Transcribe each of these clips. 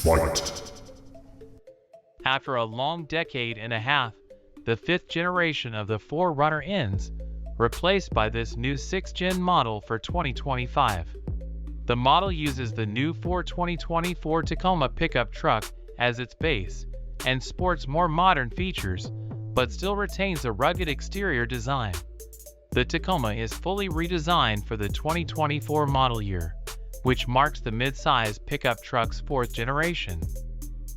Fight! After a long decade and a half, the 5th generation of the 4Runner ends, replaced by this new 6th-gen model for 2025. The model uses the new 2024 Tacoma pickup truck as its base and sports more modern features, but still retains a rugged exterior design. The Tacoma is fully redesigned for the 2024 model year, which marks the midsize pickup truck's 4th generation.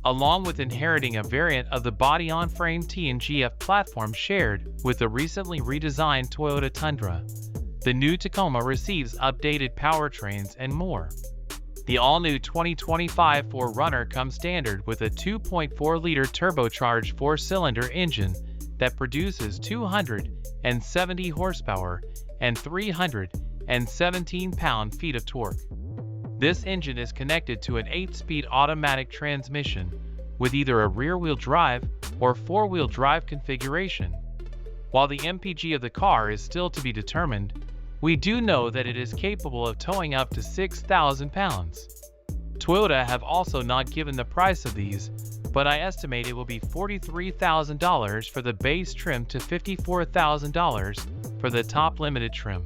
Along with inheriting a variant of the body-on-frame T&GF platform shared with the recently redesigned Toyota Tundra, the new Tacoma receives updated powertrains and more. The all-new 2025 4Runner comes standard with a 2.4-liter turbocharged 4-cylinder engine that produces 270 horsepower and 317 pound-feet of torque. This engine is connected to an 8-speed automatic transmission with either a rear-wheel drive or 4-wheel drive configuration. While the MPG of the car is still to be determined, we do know that it is capable of towing up to 6,000 pounds. Toyota have also not given the price of these, but I estimate it will be $43,000 for the base trim to $54,000 for the top limited trim.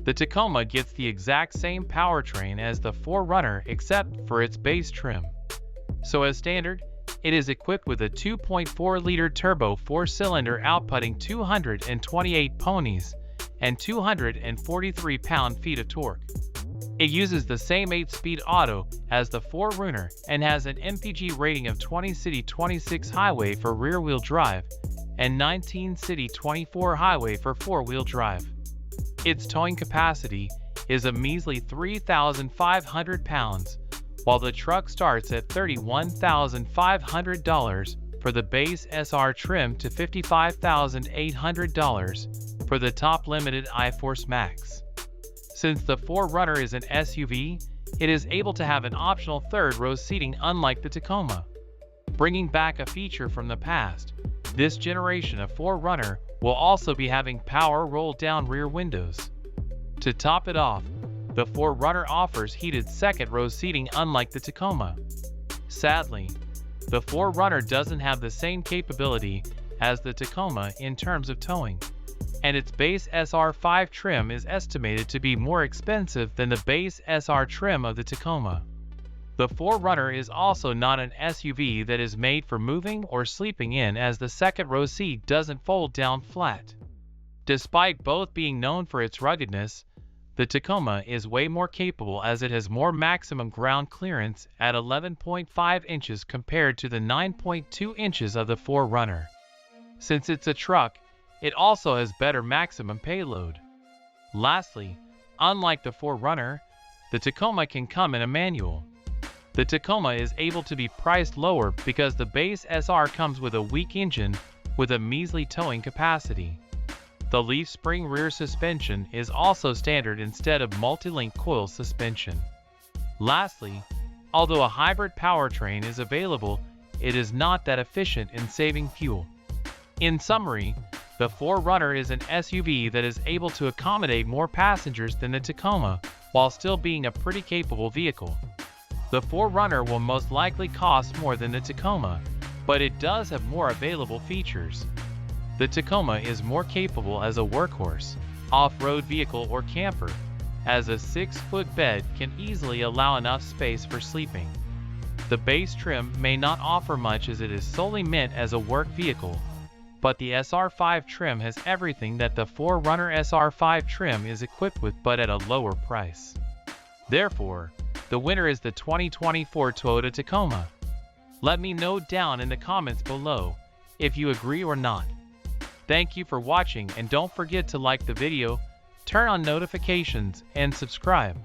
The Tacoma gets the exact same powertrain as the 4Runner except for its base trim. So as standard, it is equipped with a 2.4-liter turbo 4-cylinder outputting 228 ponies and 243 pound-feet of torque. It uses the same 8-speed auto as the 4Runner and has an MPG rating of 20 city 26 highway for rear-wheel drive and 19 city 24 highway for 4-wheel drive. Its towing capacity is a measly 3,500 pounds, while the truck starts at $31,500 for the base SR trim to $55,800 for the top limited I-Force Max. Since the 4Runner is an SUV, it is able to have an optional third-row seating unlike the Tacoma. Bringing back a feature from the past, this generation of 4Runner will also be having power roll-down rear windows. To top it off, the 4Runner offers heated second-row seating unlike the Tacoma. Sadly, the 4Runner doesn't have the same capability as the Tacoma in terms of towing, and its base SR5 trim is estimated to be more expensive than the base SR trim of the Tacoma. The 4Runner is also not an SUV that is made for moving or sleeping in, as the second-row seat doesn't fold down flat. Despite both being known for its ruggedness, the Tacoma is way more capable as it has more maximum ground clearance at 11.5 inches compared to the 9.2 inches of the 4Runner. Since it's a truck, it also has better maximum payload. Lastly, unlike the 4Runner, the Tacoma can come in a manual. The Tacoma is able to be priced lower because the base SR comes with a weak engine with a measly towing capacity. The leaf spring rear suspension is also standard instead of multi-link coil suspension. Lastly, although a hybrid powertrain is available, it is not that efficient in saving fuel. In summary, the 4Runner is an SUV that is able to accommodate more passengers than the Tacoma while still being a pretty capable vehicle. The 4Runner will most likely cost more than the Tacoma, but it does have more available features. The Tacoma is more capable as a workhorse, off-road vehicle or camper, as a 6-foot bed can easily allow enough space for sleeping. The base trim may not offer much as it is solely meant as a work vehicle, but the SR5 trim has everything that the 4Runner SR5 trim is equipped with but at a lower price. Therefore, the winner is the 2024 Toyota Tacoma. Let me know down in the comments below if you agree or not. Thank you for watching, and don't forget to like the video, turn on notifications, and subscribe.